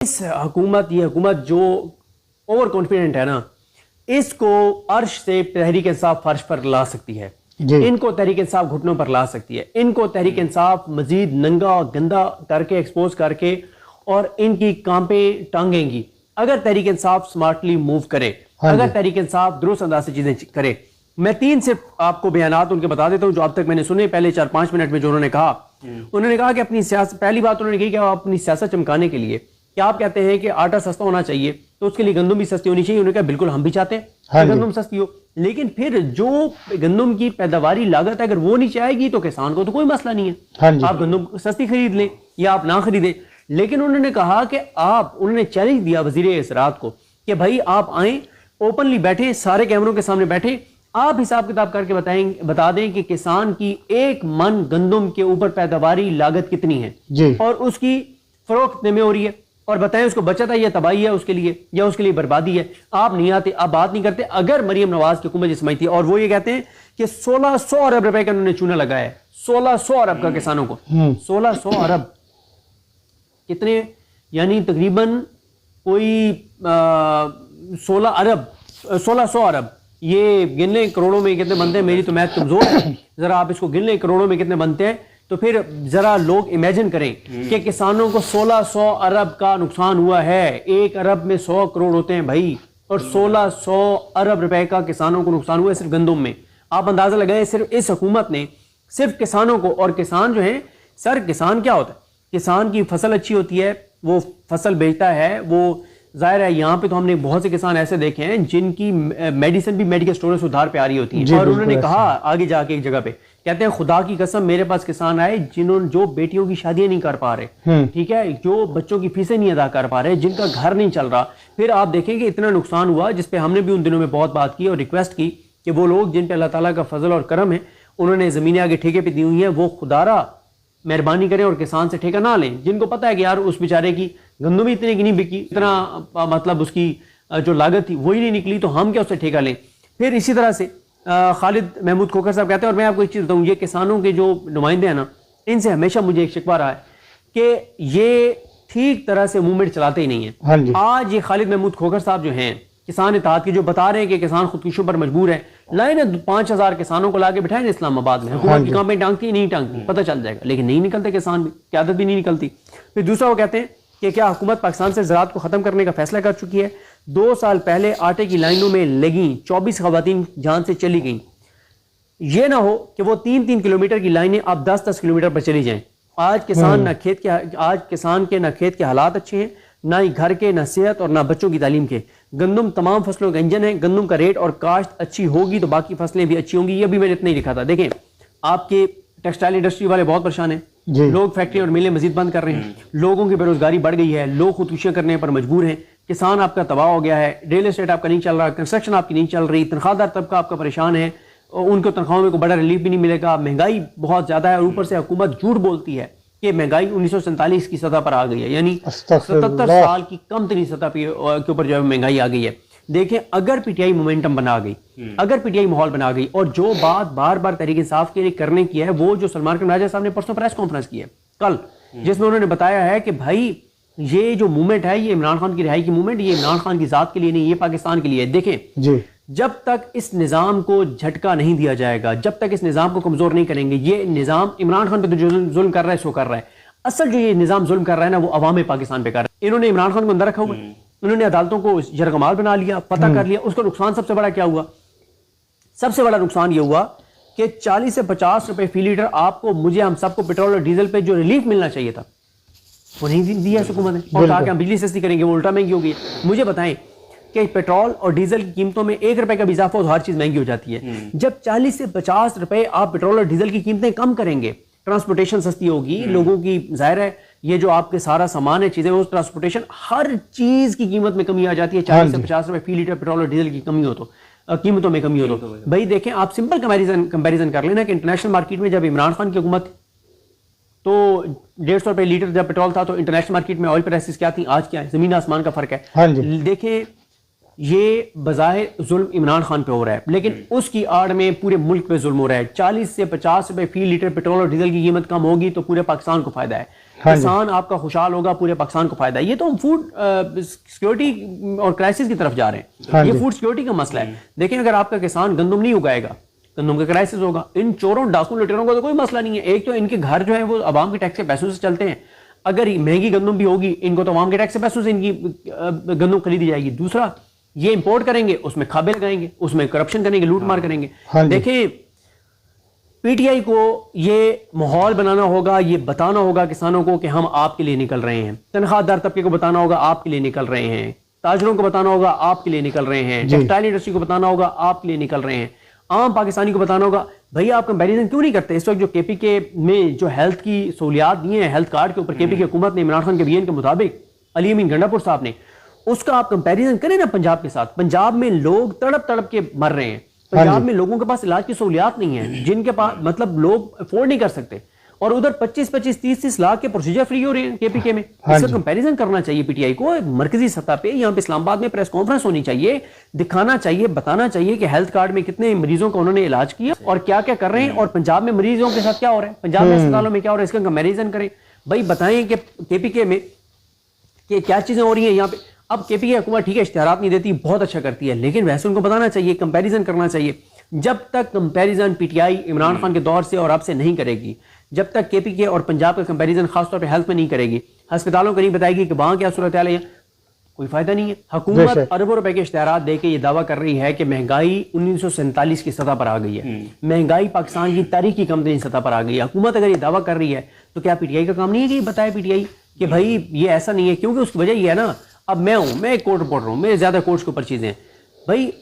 ये हुकूमत जो ओवर कॉन्फिडेंट है ना, इसको अर्श से तहरीक इंसाफ फर्श पर ला सकती है, इनको तहरीक इंसाफ घुटनों पर ला सकती है, इनको तहरीक इंसाफ मजीद नंगा गंदा करके एक्सपोज करके और इनकी कांपे टांगेंगी अगर तहरीक इंसाफ स्मार्टली मूव करे, अगर तहरीक इंसाफ दुरुस्त अंदाज से चीजें करे। मैं 3 सिर्फ आपको बयानात उनके बता देता हूं जो अब तक मैंने सुने। पहले 4-5 मिनट में जो उन्होंने कहा कि अपनी सियासत, पहली बात उन्होंने कही कि अपनी सियासत चमकाने के लिए क्या आप कहते हैं कि आटा सस्ता होना चाहिए तो उसके लिए गंदम भी सस्ती होनी चाहिए। उन्होंने कहा बिल्कुल हम भी चाहते हैं गंदम सस्ती हो, लेकिन फिर जो गंदम की पैदावारी लागत है अगर वो नीचे आएगी तो किसान को तो कोई मसला नहीं है, आप गंदम सस्ती खरीद लें या आप ना खरीदें। लेकिन उन्होंने कहा कि उन्होंने चैलेंज दिया वजीर ज़राअत को कि भाई आप आए, ओपनली बैठे, सारे कैमरों के सामने बैठे, आप हिसाब किताब करके बता दें कि किसान की 1 मन गंदम के ऊपर पैदावारी लागत कितनी है और उसकी फरोख्त कितने में हो रही है, और बताएं उसको बचत है या तबाही है उसके लिए या उसके लिए बर्बादी है। आप नहीं आते, आप बात नहीं करते। अगर मरियम नवाज की हुकूमत समझती है और वो ये कहते हैं कि 1600 अरब रुपए का उन्होंने चूना लगाया है, 1600 अरब का किसानों को, 1600 अरब कितने, यानी तकरीबन कोई 1600 अरब, ये गिन लें करोड़ों में कितने बनते हैं, मेरी तो मैथ कमजोर है, जरा आप इसको गिन लें करोड़ों में कितने बनते हैं, तो फिर जरा लोग इमेजिन करें कि किसानों को 1600 अरब का नुकसान हुआ है। 1 अरब में 100 करोड़ होते हैं भाई, और 1600 अरब रुपए का किसानों को नुकसान हुआ है सिर्फ गंदम में। आप अंदाजा लगाएं, सिर्फ इस हुकूमत ने सिर्फ किसानों को, और किसान जो है सर, किसान क्या होता है, किसान की फसल अच्छी होती है, वो फसल बेचता है, वो जाहिर है यहाँ पे तो हमने बहुत से किसान ऐसे देखे हैं जिनकी मेडिसिन भी मेडिकल स्टोर से उधार पे आ रही होती है। और उन्होंने कहा आगे जाके एक जगह पे, कहते हैं खुदा की कसम मेरे पास किसान आए जिन्होंने जो बेटियों की शादियां नहीं कर पा रहे, ठीक है, जो बच्चों की फीसें नहीं अदा कर पा रहे, जिनका घर नहीं चल रहा। फिर आप देखेंगे इतना नुकसान हुआ जिसपे हमने भी उन दिनों में बहुत बात की और रिक्वेस्ट की कि वो लोग जिन पे अल्लाह ताला का फजल और करम है, उन्होंने जमीनें आगे ठेके पे दी हुई हैं, वो खुदारा मेहरबानी करें और किसान से ठेका ना लें, जिनको पता है कि यार उस बेचारे की गंदम भी इतने की नहीं बिकी, इतना मतलब उसकी जो लागत थी वही नहीं निकली, तो हम क्या उससे ठेका लें। फिर इसी तरह से खालिद महमूद खोखर साहब कहते हैं, और मैं आपको एक चीज़ बताऊँ, ये किसानों के जो नुमाइंदे हैं ना, इनसे हमेशा मुझे एक शिकवा रहा है कि ये ठीक तरह से मूवमेंट चलाते ही नहीं है। आज ये खालिद महमूद खोखर साहब जो हैं किसान इत्तेहाद के, जो बता रहे हैं कि किसान खुदकुशियों पर मजबूर है, लाए ना 5000 किसानों को लाके बिठाए ना इस्लामाबाद में, हुकूमत की कामें टांगती नहीं टांगती पता चल जाएगा, लेकिन नहीं निकलते किसान भी, क्यादत भी नहीं निकलती। फिर दूसरा वो कहते हैं कि क्या हुकूमत पाकिस्तान से ज़राअत को ख़त्म करने का फैसला कर चुकी है। 2 साल पहले आटे की लाइनों में लगी 24 खवातीन जान से चली गई। ये ना हो कि वो 3-3 किलोमीटर की लाइनें अब 10-10 किलोमीटर पर चली जाएं। आज किसान के ना खेत के हालात अच्छे हैं, ना ही घर के, ना सेहत और ना बच्चों की तालीम के। गंदम तमाम फसलों का इंजन है, गंदम का रेट और काश्त अच्छी होगी तो बाकी फसलें भी अच्छी होंगी। ये भी मैंने इतना ही लिखा था। देखें, आपके टेक्सटाइल इंडस्ट्री वाले बहुत परेशान हैं, लोग फैक्ट्री और मिलें मजीद बंद कर रहे हैं, लोगों की बेरोजगारी बढ़ गई है, लोग खुदकुशियां करने पर मजबूर हैं, किसान आपका तबाह हो गया है, रियल एस्टेट आपका नहीं चल रहा, कंस्ट्रक्शन आपकी नहीं चल रही, तनख्वाहदार तबका आपका परेशान है, उनको तनख्वाहों में कोई बड़ा रिलीफ भी नहीं मिलेगा, महंगाई बहुत ज्यादा है, और ऊपर से हुकूमत झूठ बोलती है कि महंगाई 1947 की सतह पर आ गई है, यानी 77 साल की कम तरीन सतह के ऊपर जो है महंगाई आ गई है। देखें, अगर पीटीआई मोमेंटम बना गई, अगर पीटीआई माहौल बना गई, और जो बात बार बार तहरीक इंसाफ के लिए करने की है, वो जो सलमान खान राजा साहब ने परसों प्रेस कॉन्फ्रेंस की है कल, जिसमें उन्होंने बताया है कि भाई ये जो मूवमेंट है ये इमरान खान की रिहाई की मूवमेंट, ये इमरान खान की जात के लिए नहीं, ये पाकिस्तान के लिए है। देखें, जब तक इस निजाम को झटका नहीं दिया जाएगा, जब तक इस निजाम को कमजोर नहीं करेंगे, ये निजाम इमरान खान पे तो जो जुल्म कर रहा है सो कर रहा है, असल जो ये निजाम जुल्म कर रहा है ना वो अवाम पाकिस्तान पे कर रहा है। इन्होंने इमरान खान को अंदर रखा हुआ है, उन्होंने अदालतों को यरगमाल बना लिया, पता कर लिया। उसका नुकसान सबसे बड़ा क्या हुआ? सबसे बड़ा नुकसान ये हुआ कि 40 से 50 रुपए फी लीटर आपको, मुझे, हम सबको पेट्रोल और डीजल पे जो रिलीफ मिलना चाहिए था वो नहीं दिया हुकूमत ने, और कहा कि हम बिजली सस्ती करेंगे, वो उल्टा महंगी हो गई। मुझे बताएं कि पेट्रोल और डीजल की कीमतों में 1 रुपए का भी इजाफा हो तो हर चीज महंगी हो जाती है। जब 40 से 50 रुपए आप पेट्रोल और डीजल की कीमतें कम करेंगे, ट्रांसपोर्टेशन सस्ती होगी, लोगों की, जाहिर है ये जो आपके सारा सामान है, चीजें, वो ट्रांसपोर्टेशन, हर चीज की कीमत में कमी आ जाती है। 40 से 50 रुपए फी लीटर पेट्रोल और डीजल की कमी हो तो, कीमतों में कमी हो तो भाई देखें, आप सिंपल कंपैरिजन कर लेना कि इंटरनेशनल मार्केट में जब इमरान खान की हुकूमत तो 150 रुपए लीटर जब पेट्रोल था, तो इंटरनेशनल मार्केट में ऑयल प्राइसेस क्या थी, आज क्या है, जमीन आसमान का फर्क है। देखें, ये बज़ाहिर जुल्म इमरान खान पे हो रहा है, लेकिन उसकी आड़ में पूरे मुल्क पे जुल्म हो रहा है। 40 से 50 रुपए फी लीटर पेट्रोल और डीजल की कीमत कम होगी तो पूरे पाकिस्तान को फायदा है। किसान आपका खुशहाल होगा, पूरे पाकिस्तान को फायदा है। ये तो हम फूड सिक्योरिटी और क्राइसिस की तरफ जा रहे हैं। ये फूड सिक्योरिटी का मसला है। देखें, अगर आपका किसान गंदम नहीं उगाएगा, गंदम का क्राइसिस होगा। इन चोरों, डाकू, लुटेरों का तो कोई मसला नहीं है। एक तो इनके घर जो है वो अवाम के टैक्स के पैसों से चलते हैं। अगर महंगी गंदम भी होगी, इनको तो अवाम के टैक्स के पैसों से इनकी गंदम खरीदी जाएगी। दूसरा, ये इंपोर्ट करेंगे, उसमें खाबे लगाएंगे, उसमें करप्शन करेंगे, लूट मार करेंगे। देखें, पीटीआई को ये माहौल बनाना होगा, ये बताना होगा किसानों को कि हम आपके लिए निकल रहे हैं। तनख्वाहदार तबके को बताना होगा आपके लिए निकल रहे हैं। ताजरों को बताना होगा आपके लिए निकल रहे हैं। टेक्सटाइल इंडस्ट्री को बताना होगा आपके लिए निकल रहे हैं। आम पाकिस्तानी को बताना होगा, भैया आप कंपैरिजन क्यों नहीं करते। इस वक्त जो केपीके में जो हेल्थ की सहूलियात दी हैं, हेल्थ कार्ड के ऊपर केपीके हुकूमत ने इमरान खान के बयान के मुताबिक, अली अमीन गंडापुर साहब ने, उसका आप कंपैरिजन करें ना पंजाब के साथ। पंजाब में लोग तड़प तड़प के मर रहे हैं। पंजाब में लोगों के पास इलाज की सहूलियात नहीं है, जिनके पास मतलब लोग अफोर्ड नहीं कर सकते। और उधर 25-25, 30-30 लाख के प्रोसीजर फ्री हो रहे हैं केपीके में। इसका कंपैरिजन करना चाहिए पीटीआई को मरकजी सतह पे। यहाँ पे इस्लामाबाद में प्रेस कॉन्फ्रेंस होनी चाहिए, दिखाना चाहिए, बताना चाहिए कि हेल्थ कार्ड में कितने मरीजों का उन्होंने इलाज किया और क्या क्या कर रहे हैं, और पंजाब में मरीजों के साथ क्या हो रहा है, पंजाब में अस्पतालों में क्या हो रहा है, इसका कंपैरिजन करें भाई। बताएं कि केपीके में क्या चीजें हो रही है यहाँ पे। अब केपीके हुकूमत ठीक है, इश्तिहारात नहीं देती, बहुत अच्छा करती है, लेकिन वैसे उनको बताना चाहिए, कंपैरिजन करना चाहिए। जब तक कंपैरिजन पीटीआई इमरान खान के दौर से और अब से नहीं करेगी, जब तक केपीके और पंजाब का कंपैरिजन खासतौर पे हेल्थ में नहीं करेगी, अस्पतालों को नहीं बताएगी कि वहां क्या सूरत हाल है, कोई फायदा नहीं है। हुकूमत अरबों रुपए के इश्तिहारात देके ये दावा कर रही है कि महंगाई 1947 की सतह पर आ गई है, महंगाई पाकिस्तान की तारीखी कम सतह पर आ गई है। हुकूमत अगर ये दावा कर रही है तो क्या पीटीआई का काम नहीं है कि बताए पीटीआई कि भाई ये ऐसा नहीं है, क्योंकि उसकी वजह ये है ना, अब मैं एक कोर्ट रिपोर्टर हूँ, मेरे ज्यादा कोर्ट्स के ऊपर चीजें हैं भाई।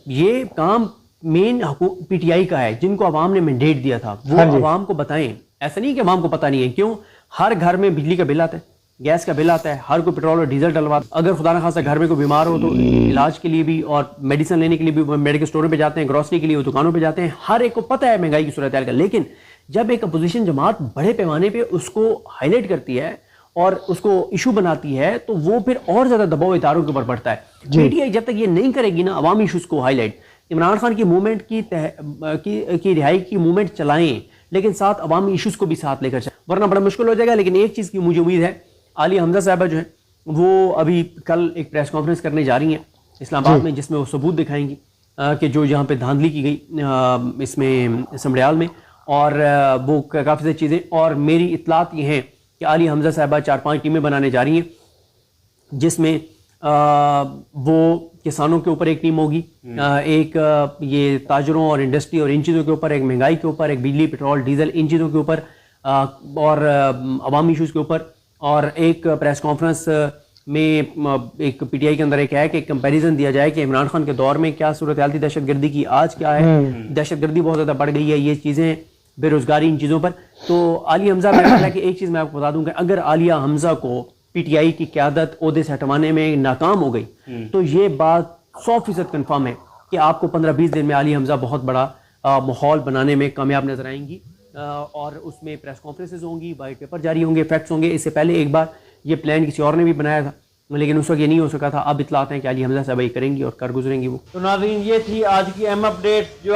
ये काम मेन पीटीआई का है, जिनको अवाम ने मैंडेट दिया था वो अवाम को बताएं। ऐसा नहीं कि अवाम को पता नहीं है। क्यों? हर घर में बिजली का बिल आता है, गैस का बिल आता है, हर कोई पेट्रोल और डीजल डलवा। अगर खुदा न खासा घर में कोई बीमार हो तो इलाज के लिए भी और मेडिसिन लेने के लिए भी मेडिकल स्टोरों पे जाते हैं, ग्रोसरी के लिए वो दुकानों पे जाते हैं। हर एक को पता है महंगाई की सूरत हाल का। लेकिन जब एक अपोजिशन जमात बड़े पैमाने पे उसको हाईलाइट करती है और उसको इशू बनाती है, तो वो फिर और ज्यादा दबाव इदारों के ऊपर बढ़ता है। पीटीआई जब तक ये नहीं करेगी ना अवामी इशूज को हाईलाइट, इमरान खान की मूवमेंट की रिहाई की मूवमेंट चलाएं, लेकिन साथ अवामी इशूज को भी साथ लेकर चलें, वरना बड़ा मुश्किल हो जाएगा। लेकिन एक चीज की मुझे उम्मीद है, आलिया हमजा साहबा जो है वो अभी कल एक प्रेस कॉन्फ्रेंस करने जा रही हैं इस्लामाबाद में, जिसमें वो सबूत दिखाएंगी कि जो यहाँ पे धांधली की गई इसमें समड़ियाल में, और वो काफ़ी सारी चीज़ें। और मेरी इतलात ये हैं कि आलिया हमजा साहबा 4-5 टीमें बनाने जा रही हैं, जिसमें वो किसानों के ऊपर एक टीम होगी, एक ये ताजरों और इंडस्ट्री और इन चीज़ों के ऊपर, एक महंगाई के ऊपर, एक बिजली पेट्रोल डीजल इन चीज़ों के ऊपर, और अवामी इशूज़ के ऊपर, और एक प्रेस कॉन्फ्रेंस में एक पीटीआई के अंदर एक है कि एक कंपैरिजन दिया जाए कि इमरान खान के दौर में क्या सूरत हाल थी दहशतगर्दी की, आज क्या है। दहशतगर्दी बहुत ज़्यादा बढ़ गई है, ये चीज़ें, बेरोजगारी, इन चीज़ों पर। तो आलिया हमजा मेरा ख्याल है कि एक चीज़ मैं आपको बता दूं कि अगर आलिया हमजा को पीटीआई की क़यादत ओहदे से हटवाने में नाकाम हो गई तो ये बात 100% कन्फर्म है कि आपको 15-20 दिन में आलिया हमजा बहुत बड़ा माहौल बनाने में कामयाब नजर आएंगी। और उसमें प्रेस कॉन्फ्रेंसेज होंगी, वाइट पेपर जारी होंगे, फैक्ट्स होंगे। इससे पहले एक बार ये प्लान किसी और ने भी बनाया था, लेकिन उस वक्त ये नहीं हो सका था। अब इतलात हैं कि आलिया हमजा साहब ये करेंगी और कर गुजरेंगी वो। तो नाज़रीन, ये थी आज की अहम अपडेट जो